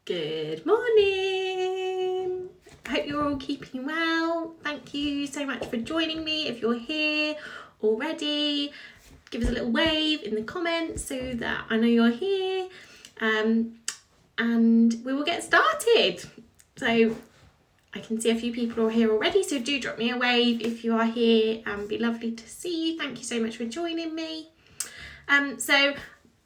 Good morning. I hope you're all keeping well. Thank you so much for joining me. If you're here already, give us a little wave in the comments so that I know you're here. And we will get started. So I can see a few people are here already, so do drop me a wave if you are here, and it'd be lovely to see you. Thank you so much for joining me. So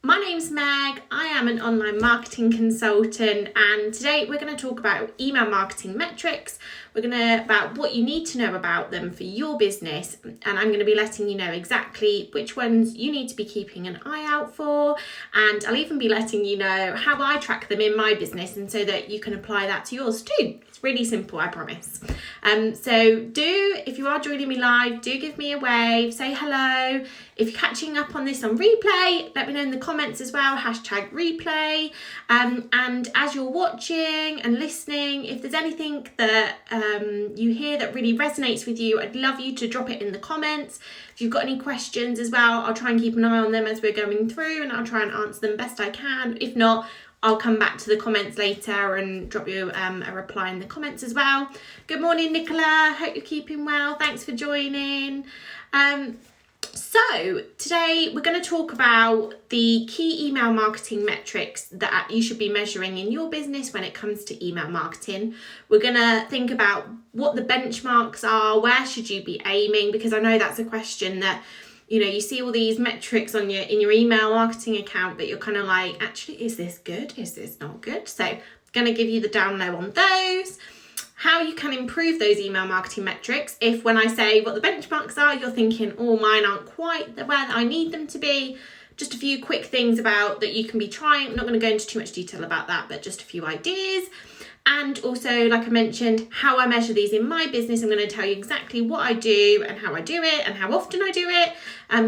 my name's Meg, I am an online marketing consultant, and today we're going to talk about email marketing metrics. We're going to about what you need to know about them for your business, and I'm going to be letting you know exactly which ones you need to be keeping an eye out for, and I'll even be letting you know how I track them in my business, and so that you can apply that to yours too. It's really simple, I promise. So if you are joining me live, do give me a wave, say hello. If you're catching up on this on replay, let me know in the comments as well, #replay. And as you're watching and listening, if there's anything that you hear that really resonates with you, I'd love you to drop it in the comments. If you've got any questions as well, I'll try and keep an eye on them as we're going through, and I'll try and answer them best I can. If not, I'll come back to the comments later and drop you a reply in the comments as well. Good morning, Nicola. Hope you're keeping well. Thanks for joining. So today we're going to talk about the key email marketing metrics that you should be measuring in your business when it comes to email marketing. We're going to think about what the benchmarks are, where should you be aiming, because I know that's a question that you see all these metrics in your email marketing account, but you're kind of like, actually, is this good? Is this not good? So I'm going to give you the down low on those, how you can improve those email marketing metrics. If when I say what the benchmarks are, you're thinking, oh, mine aren't quite where I need them to be. Just a few quick things about that you can be trying. I'm not going to go into too much detail about that, but just a few ideas. And also, like I mentioned, how I measure these in my business. I'm going to tell you exactly what I do and how I do it and how often I do it.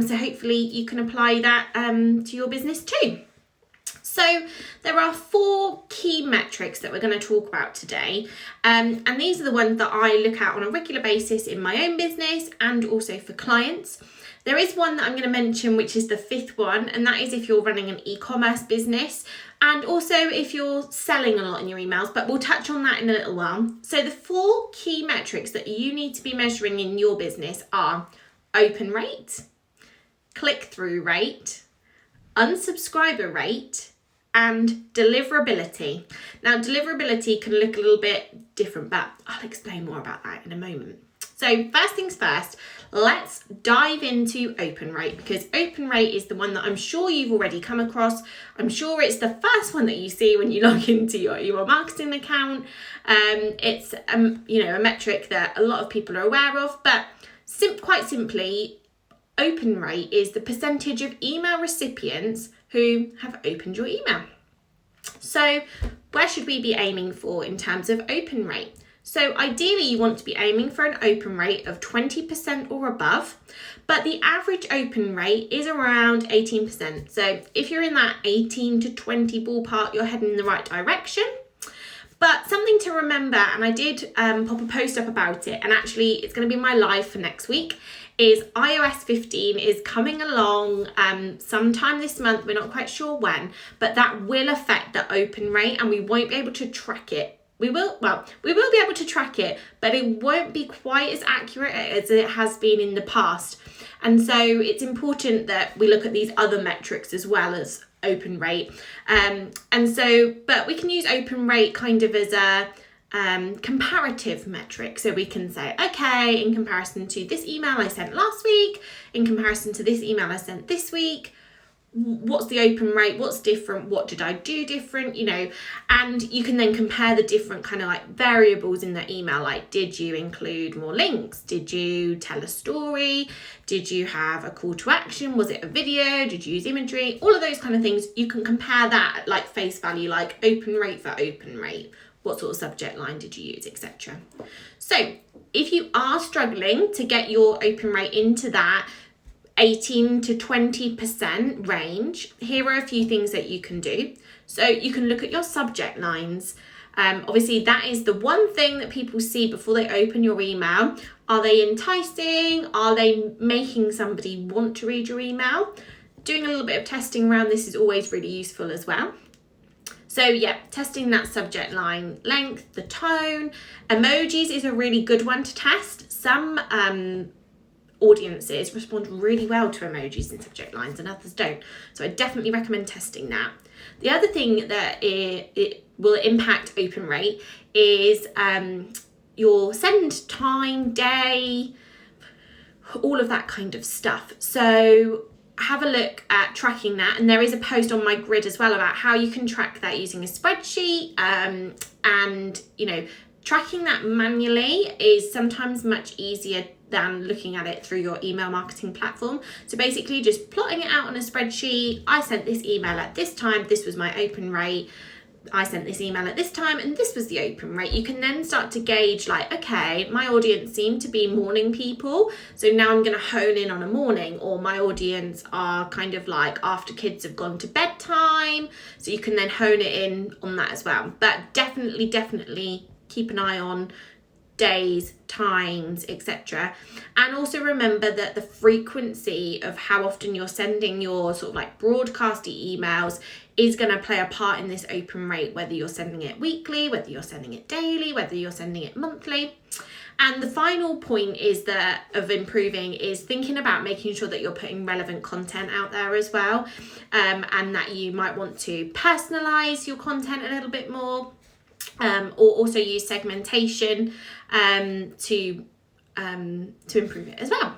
So hopefully you can apply that to your business too. So there are 4 key metrics that we're going to talk about today. And these are the ones that I look at on a regular basis in my own business and also for clients. There is one that I'm going to mention, which is the 5th one, and that is if you're running an e-commerce business and also if you're selling a lot in your emails, but we'll touch on that in a little while. So the 4 key metrics that you need to be measuring in your business are open rate, click-through rate, unsubscriber rate, and deliverability. Now, deliverability can look a little bit different, but I'll explain more about that in a moment. So first things first, let's dive into open rate, because open rate is the one that I'm sure you've already come across. I'm sure it's the first one that you see when you log into your marketing account. It's a metric that a lot of people are aware of, but quite simply, open rate is the percentage of email recipients who have opened your email. So where should we be aiming for in terms of open rate? So ideally you want to be aiming for an open rate of 20% or above, but the average open rate is around 18%. So if you're in that 18 to 20 ballpark, you're heading in the right direction. But something to remember, and I did pop a post up about it, and actually it's going to be my live for next week, is iOS 15 is coming along sometime this month. We're not quite sure when, but that will affect the open rate and we won't be able to track it. We will be able to track it, but it won't be quite as accurate as it has been in the past. And so it's important that we look at these other metrics as well as open rate. But we can use open rate kind of as a comparative metric. So we can say, okay, in comparison to this email I sent last week, in comparison to this email I sent this week, what's the open rate, what's different, what did I do different, and you can then compare the different kind of like variables in the email, like did you include more links, did you tell a story, did you have a call to action, was it a video, did you use imagery, all of those kind of things. You can compare that at like face value, like open rate for open rate, what sort of subject line did you use, etc. So if you are struggling to get your open rate into that 18 to 20% range, here are a few things that you can do. So you can look at your subject lines. Obviously, that is the one thing that people see before they open your email. Are they enticing? Are they making somebody want to read your email? Doing a little bit of testing around this is always really useful as well. So yeah, testing that subject line length, the tone. Emojis is a really good one to test. Some audiences respond really well to emojis in subject lines and others don't. So I definitely recommend testing that. The other thing that it will impact open rate is your send time, day, all of that kind of stuff. So have a look at tracking that, and there is a post on my grid as well about how you can track that using a spreadsheet, and you know, tracking that manually is sometimes much easier than looking at it through your email marketing platform. So basically just plotting it out on a spreadsheet. I sent this email at this time, this was my open rate. I sent this email at this time and this was the open rate. You can then start to gauge like, okay, my audience seem to be morning people, so now I'm going to hone in on a morning, or my audience are kind of like after kids have gone to bedtime, so you can then hone it in on that as well. But definitely keep an eye on days, times, etc. And also remember that the frequency of how often you're sending your sort of like broadcasty emails is going to play a part in this open rate, whether you're sending it weekly, whether you're sending it daily, whether you're sending it monthly. And the final point is that of improving is thinking about making sure that you're putting relevant content out there as well, and that you might want to personalize your content a little bit more, or also use segmentation to improve it as well.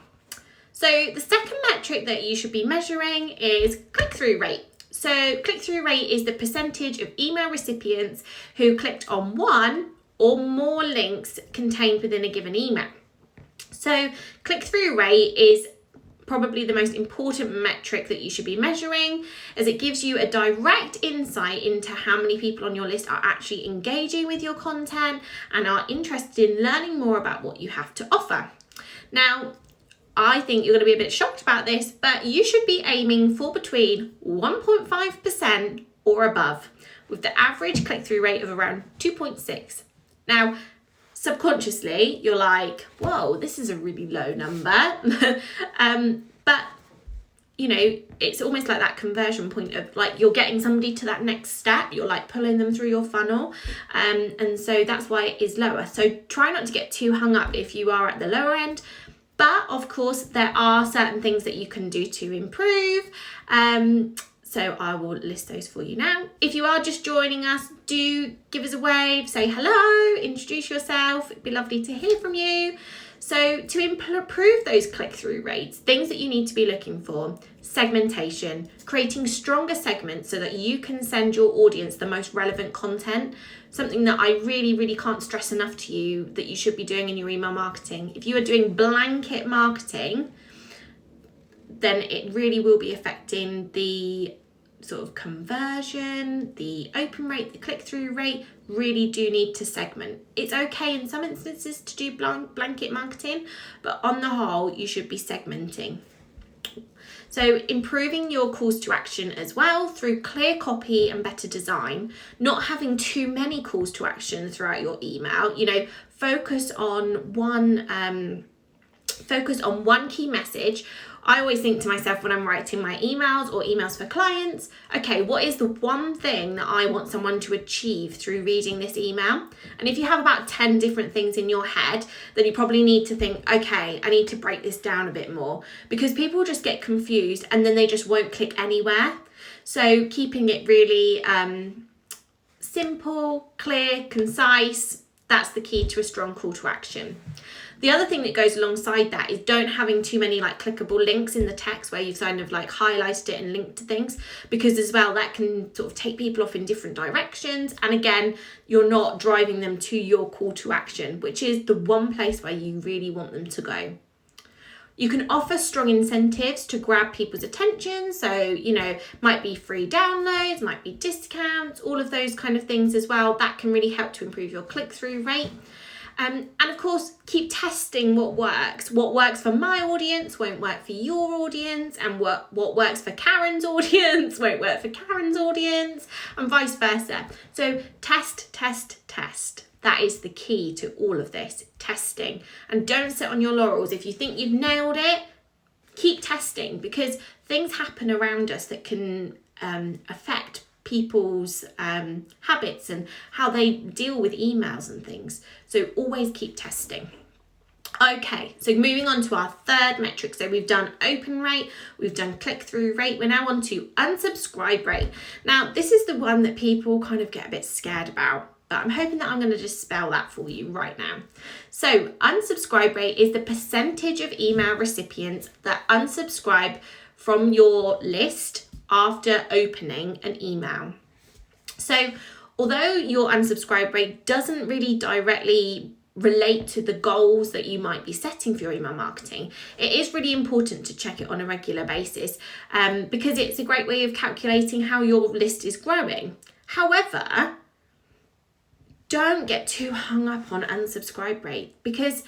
So the second metric that you should be measuring is click-through rate. So click-through rate is the percentage of email recipients who clicked on one or more links contained within a given email. So click-through rate is probably the most important metric that you should be measuring, as it gives you a direct insight into how many people on your list are actually engaging with your content and are interested in learning more about what you have to offer. Now, I think you're going to be a bit shocked about this, but you should be aiming for between 1.5% or above, with the average click-through rate of around 2.6. Now, subconsciously, you're like, whoa, this is a really low number. But, you know, it's almost like that conversion point of like you're getting somebody to that next step. You're like pulling them through your funnel. And so that's why it is lower. So try not to get too hung up if you are at the lower end. But of course, there are certain things that you can do to improve. So I will list those for you now. If you are just joining us, do give us a wave, say hello, introduce yourself. It'd be lovely to hear from you. So to improve those click-through rates, things that you need to be looking for: segmentation, creating stronger segments so that you can send your audience the most relevant content. Something that I really can't stress enough to you that you should be doing in your email marketing. If you are doing blanket marketing, then it really will be affecting the sort of conversion, the open rate, the click-through rate. Really do need to segment. It's okay in some instances to do blanket marketing, but on the whole, you should be segmenting. So improving your calls to action as well through clear copy and better design, not having too many calls to action throughout your email. You know, focus on one key message. I always think to myself when I'm writing my emails or emails for clients, okay, what is the one thing that I want someone to achieve through reading this email? And if you have about 10 different things in your head, then you probably need to think, okay, I need to break this down a bit more, because people just get confused and then they just won't click anywhere. So keeping it really simple, clear, concise, that's the key to a strong call to action. The other thing that goes alongside that is don't having too many like clickable links in the text where you've kind of like highlighted it and linked to things, because as well that can sort of take people off in different directions. And again, you're not driving them to your call to action, which is the one place where you really want them to go. You can offer strong incentives to grab people's attention. So, you know, might be free downloads, might be discounts, all of those kind of things as well. That can really help to improve your click-through rate. And of course, keep testing what works. What works for my audience won't work for your audience, and what works for Karen's audience won't work for Karen's audience, and vice versa. So test. That is the key to all of this, testing. And don't sit on your laurels. If you think you've nailed it, keep testing, because things happen around us that can affect people's habits and how they deal with emails and things. So always keep testing. Okay, so moving on to our third metric. So we've done open rate, we've done click-through rate, we're now on to unsubscribe rate. Now, this is the one that people kind of get a bit scared about, but I'm hoping that I'm going to just spell that for you right now. So unsubscribe rate is the percentage of email recipients that unsubscribe from your list after opening an email. So although your unsubscribe rate doesn't really directly relate to the goals that you might be setting for your email marketing, it is really important to check it on a regular basis because it's a great way of calculating how your list is growing. However, don't get too hung up on unsubscribe rate, because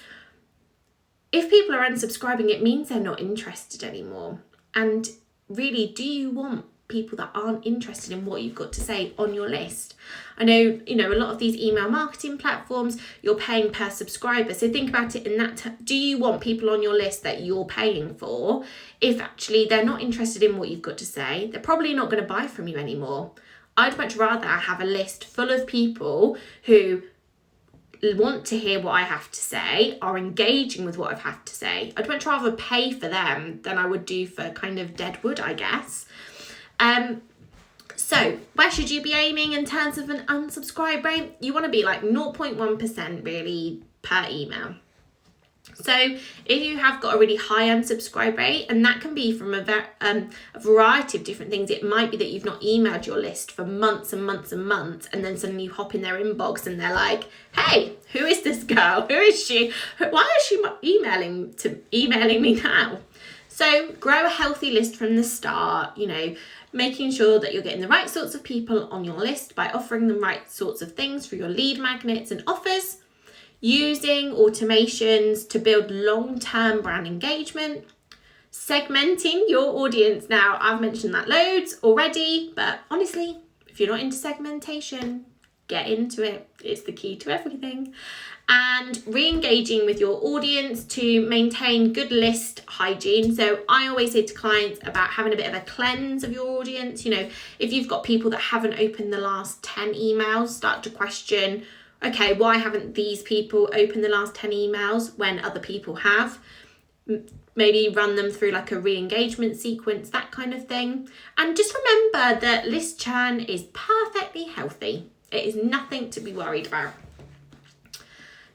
if people are unsubscribing, it means they're not interested anymore. And really, do you want people that aren't interested in what you've got to say on your list? I know, a lot of these email marketing platforms, you're paying per subscriber. So think about it in that do you want people on your list that you're paying for if actually they're not interested in what you've got to say? They're probably not going to buy from you anymore. I'd much rather have a list full of people who want to hear what I have to say, are engaging with what I have to say. I'd much rather pay for them than I would do for kind of dead wood, I guess. So where should you be aiming in terms of an unsubscribe rate? You want to be like 0.1% really per email. So if you have got a really high unsubscribe rate, and that can be from a variety of different things. It might be that you've not emailed your list for months and months and months, and then suddenly you hop in their inbox and they're like, hey, who is this girl? Who is she? Why is she emailing me now? So grow a healthy list from the start, making sure that you're getting the right sorts of people on your list by offering the right sorts of things for your lead magnets and offers, using automations to build long-term brand engagement, segmenting your audience. Now, I've mentioned that loads already, but honestly, if you're not into segmentation, get into it. It's the key to everything. And re-engaging with your audience to maintain good list hygiene. So I always say to clients about having a bit of a cleanse of your audience. If you've got people that haven't opened the last 10 emails, start to question, okay, why haven't these people opened the last 10 emails when other people have? Maybe run them through like a re-engagement sequence, that kind of thing. And just remember that list churn is perfectly healthy. It is nothing to be worried about.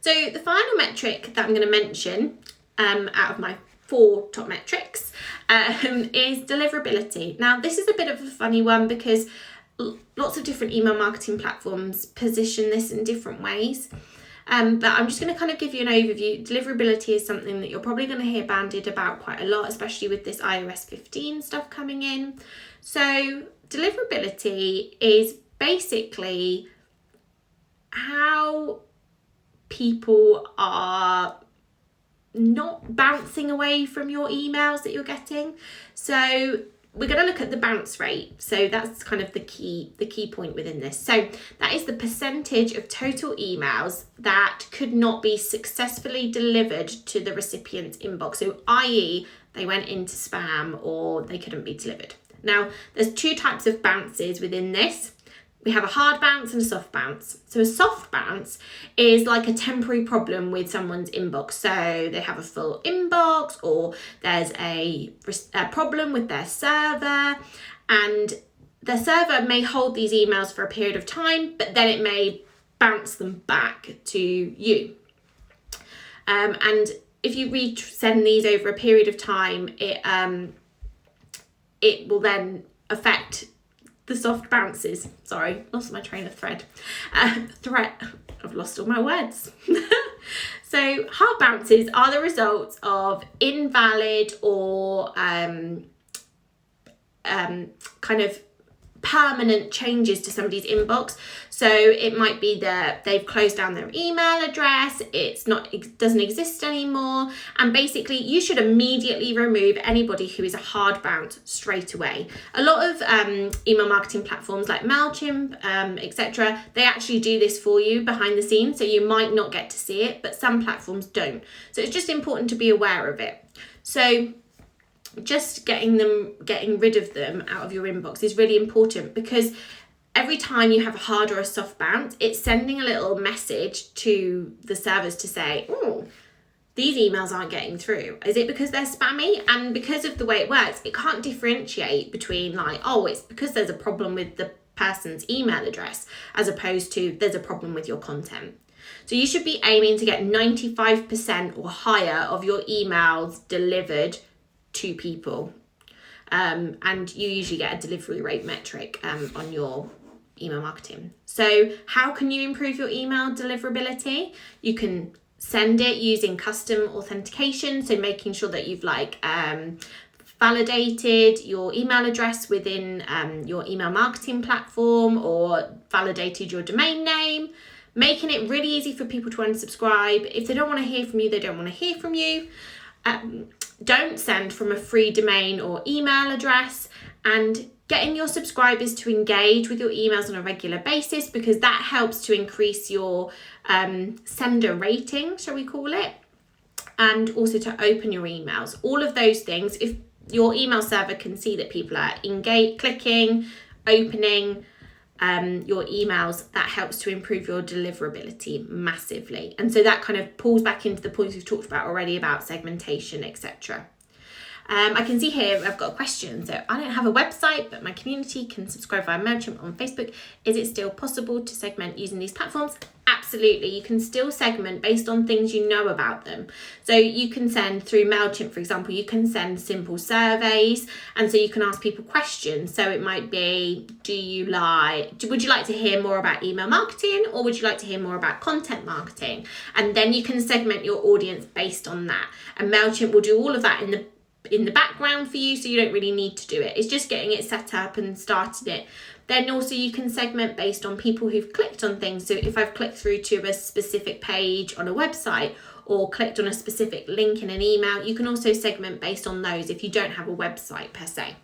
So the final metric that I'm going to mention out of my 4 top metrics is deliverability. Now, this is a bit of a funny one because lots of different email marketing platforms position this in different ways. But I'm just going to kind of give you an overview. Deliverability is something that you're probably going to hear bandied about quite a lot, especially with this iOS 15 stuff coming in. So deliverability is basically how people are not bouncing away from your emails that you're getting. So we're going to look at the bounce rate. So that's kind of the key point within this. So that is the percentage of total emails that could not be successfully delivered to the recipient's inbox. So i.e. they went into spam or they couldn't be delivered. Now, there's 2 types of bounces within this. We have a hard bounce and a soft bounce. So a soft bounce is like a temporary problem with someone's inbox. So they have a full inbox, or there's a problem with their server, and their server may hold these emails for a period of time, but then it may bounce them back to you. And if you resend these over a period of time, it will then affect the soft bounces. Sorry, lost my train of thread. I've lost all my words. So hard bounces are the results of invalid or kind of permanent changes to somebody's inbox. So it might be that they've closed down their email address, it doesn't exist anymore, and basically you should immediately remove anybody who is a hard bounce straight away. A lot of email marketing platforms like MailChimp, etc., they actually do this for you behind the scenes, so you might not get to see it, but some platforms don't. So it's just important to be aware of it. So just getting rid of them out of your inbox is really important, because every time you have a hard or a soft bounce, it's sending a little message to the servers to say, oh, these emails aren't getting through. Is it because they're spammy? And because of the way it works, it can't differentiate between like, oh, it's because there's a problem with the person's email address, as opposed to there's a problem with your content. So you should be aiming to get 95% or higher of your emails delivered to people. And you usually get a delivery rate metric on your email marketing. So how can you improve your email deliverability? You can send it using custom authentication, so making sure that you've validated your email address within your email marketing platform, or validated your domain name, making it really easy for people to unsubscribe. If they don't want to hear from you, they don't want to hear from you. Don't send from a free domain or email address, and getting your subscribers to engage with your emails on a regular basis, because that helps to increase your sender rating, shall we call it, and also to open your emails. All of those things, if your email server can see that people are clicking, opening your emails, that helps to improve your deliverability massively. And so that kind of pulls back into the points we've talked about already about segmentation, etc. I can see here I've got a question. So I don't have a website, but my community can subscribe via MailChimp on Facebook. Is it still possible to segment using these platforms? Absolutely. You can still segment based on things you know about them. So you can send through MailChimp, for example, you can send simple surveys. And so you can ask people questions. So it might be, would you like to hear more about email marketing, or would you like to hear more about content marketing? And then you can segment your audience based on that. And MailChimp will do all of that in the background for you, so you don't really need to do it. It's just getting it set up and started it. Then also you can segment based on people who've clicked on things. So if I've clicked through to a specific page on a website, or clicked on a specific link in an email, you can also segment based on those if you don't have a website per se.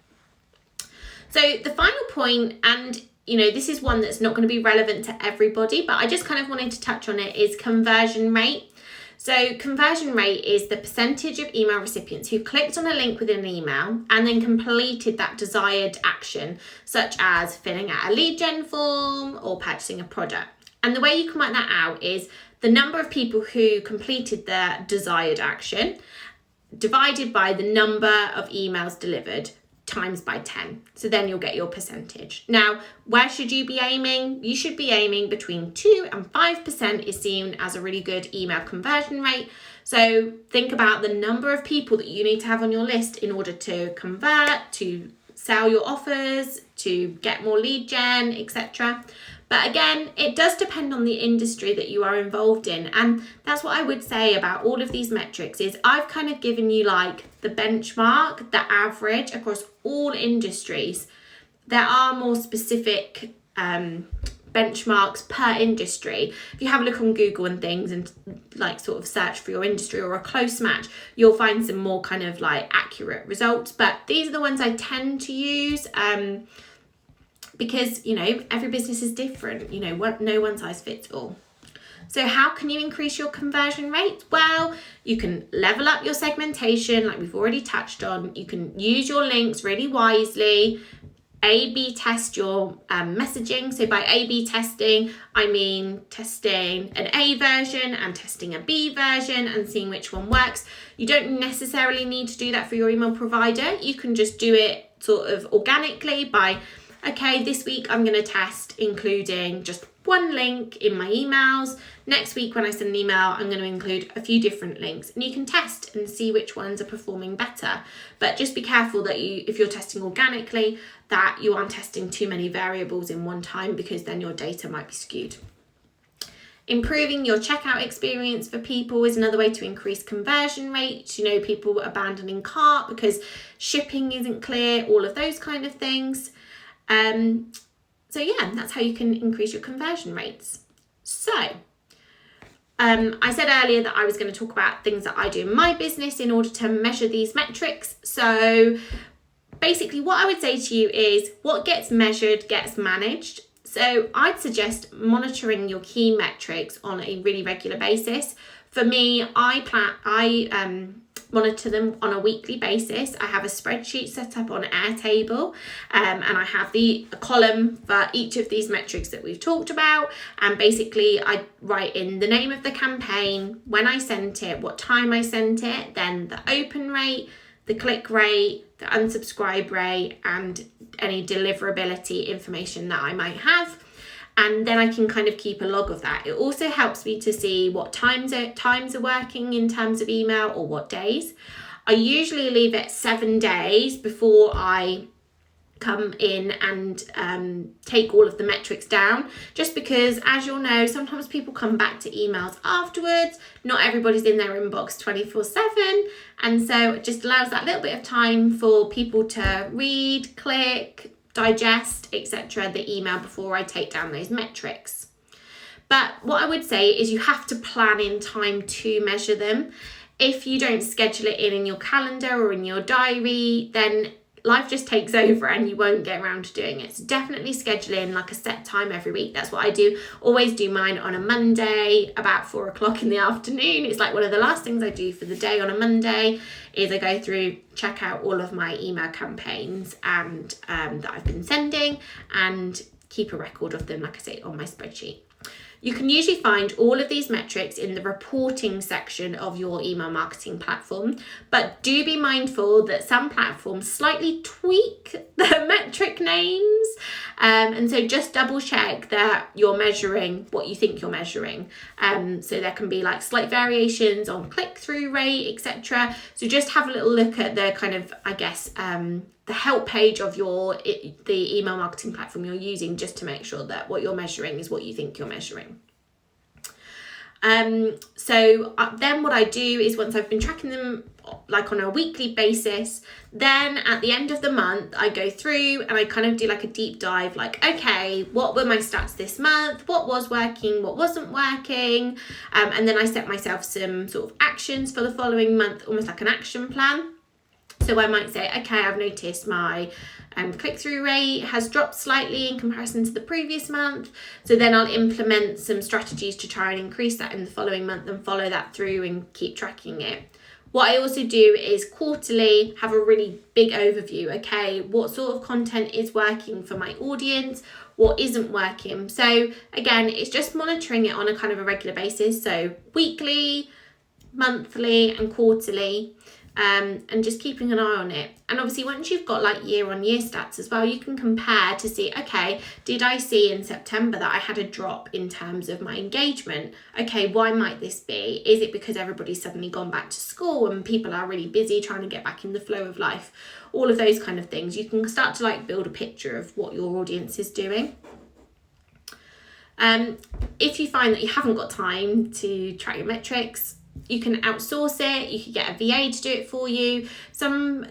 So the final point, and this is one that's not going to be relevant to everybody, but I just kind of wanted to touch on it, is conversion rate. So conversion rate is the percentage of email recipients who clicked on a link within an email and then completed that desired action, such as filling out a lead gen form or purchasing a product. And the way you can work that out is the number of people who completed the desired action divided by the number of emails delivered times by 10. So then you'll get your percentage. Now, where should you be aiming? You should be aiming between 2 and 5% is seen as a really good email conversion rate. So think about the number of people that you need to have on your list in order to convert, to sell your offers, to get more lead gen, etc. But again, it does depend on the industry that you are involved in. And that's what I would say about all of these metrics, is I've kind of given you like the benchmark, the average across all industries. There are more specific benchmarks per industry. If you have a look on Google and things and like sort of search for your industry or a close match, you'll find some more kind of like accurate results. But these are the ones I tend to use. Because, every business is different, no one size fits all. So how can you increase your conversion rate? Well, you can level up your segmentation, like we've already touched on. You can use your links really wisely, A/B test your messaging. So by A/B testing, I mean testing an A version and testing a B version and seeing which one works. You don't necessarily need to do that for your email provider. You can just do it sort of organically by, okay, this week I'm going to test including just one link in my emails. Next week when I send an email, I'm going to include a few different links, and you can test and see which ones are performing better. But just be careful that if you're testing organically, that you aren't testing too many variables in one time, because then your data might be skewed. Improving your checkout experience for people is another way to increase conversion rates. People abandoning cart because shipping isn't clear, all of those kind of things. So yeah, that's how you can increase your conversion rates. So I said earlier that I was going to talk about things that I do in my business in order to measure these metrics. So basically what I would say to you is what gets measured gets managed. So I'd suggest monitoring your key metrics on a really regular basis. For me, I monitor them on a weekly basis. I have a spreadsheet set up on Airtable, and I have a column for each of these metrics that we've talked about. And basically I write in the name of the campaign, when I sent it, what time I sent it, then the open rate, the click rate, the unsubscribe rate, and any deliverability information that I might have. And then I can kind of keep a log of that. It also helps me to see what times are working in terms of email, or what days. I usually leave it 7 days before I come in and take all of the metrics down, just because, as you'll know, sometimes people come back to emails afterwards. Not everybody's in their inbox 24/7, and so it just allows that little bit of time for people to read, click, digest, etc. the email before I take down those metrics. But what I would say is you have to plan in time to measure them. If you don't schedule it in your calendar or in your diary, then life just takes over and you won't get around to doing it. So definitely schedule in like a set time every week. That's what I do. Always do mine on a Monday about 4 o'clock in the afternoon. It's like one of the last things I do for the day on a Monday is I go through, check out all of my email campaigns and that I've been sending, and keep a record of them, like I say, on my spreadsheet. You can usually find all of these metrics in the reporting section of your email marketing platform, but do be mindful that some platforms slightly tweak the metric names, and so just double check that you're measuring what you think you're measuring. So there can be like slight variations on click-through rate, etc. So just have a little look at the kind of, I guess, the help page of the email marketing platform you're using, just to make sure that what you're measuring is what you think you're measuring. So then what I do is, once I've been tracking them like on a weekly basis, then at the end of the month I go through and I kind of do like a deep dive, like, okay, what were my stats this month, what was working, what wasn't working, and then I set myself some sort of actions for the following month, almost like an action plan. So I might say, okay, I've noticed my click-through rate has dropped slightly in comparison to the previous month. So then I'll implement some strategies to try and increase that in the following month and follow that through and keep tracking it. What I also do is quarterly have a really big overview. Okay, what sort of content is working for my audience? What isn't working? So again, it's just monitoring it on a kind of a regular basis. So weekly, monthly and quarterly. And just keeping an eye on it. And obviously once you've got like year-on-year stats as well, you can compare to see, okay, did I see in September that I had a drop in terms of my engagement? Okay, why might this be? Is it because everybody's suddenly gone back to school and people are really busy trying to get back in the flow of life? All of those kind of things. You can start to like build a picture of what your audience is doing. If you find that you haven't got time to track your metrics, you can outsource it. You could get a VA to do it for you. Some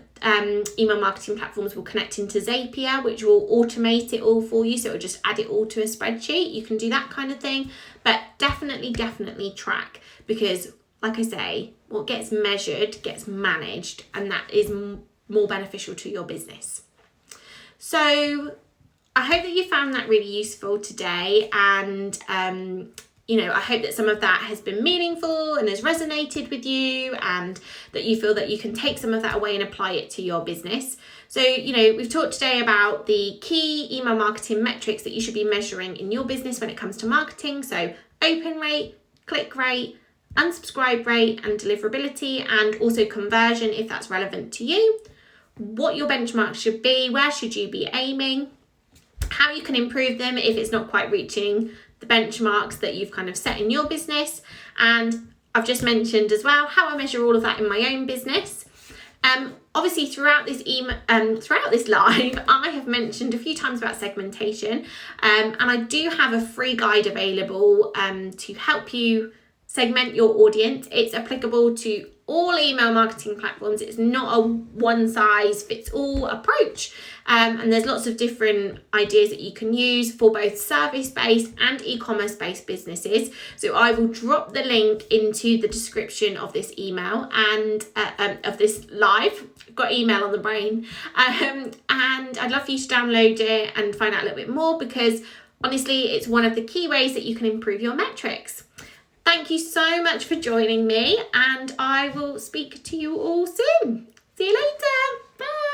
email marketing platforms will connect into Zapier, which will automate it all for you. So it'll just add it all to a spreadsheet. You can do that kind of thing. But definitely track, because like I say, what gets measured gets managed, and that is more beneficial to your business. So I hope that you found that really useful today, and I hope that some of that has been meaningful and has resonated with you, and that you feel that you can take some of that away and apply it to your business. So, we've talked today about the key email marketing metrics that you should be measuring in your business when it comes to marketing. So open rate, click rate, unsubscribe rate, and deliverability, and also conversion if that's relevant to you. What your benchmarks should be, where should you be aiming, how you can improve them if it's not quite reaching the benchmarks that you've kind of set in your business. And I've just mentioned as well how I measure all of that in my own business. Obviously throughout this live, I have mentioned a few times about segmentation, and I do have a free guide available to help you segment your audience. It's applicable to all email marketing platforms. It's not a one-size-fits-all approach. And there's lots of different ideas that you can use for both service-based and e-commerce-based businesses. So I will drop the link into the description of this email and of this live. I've got email on the brain. And I'd love for you to download it and find out a little bit more, because honestly, it's one of the key ways that you can improve your metrics. Thank you so much for joining me, and I will speak to you all soon. See you later. Bye.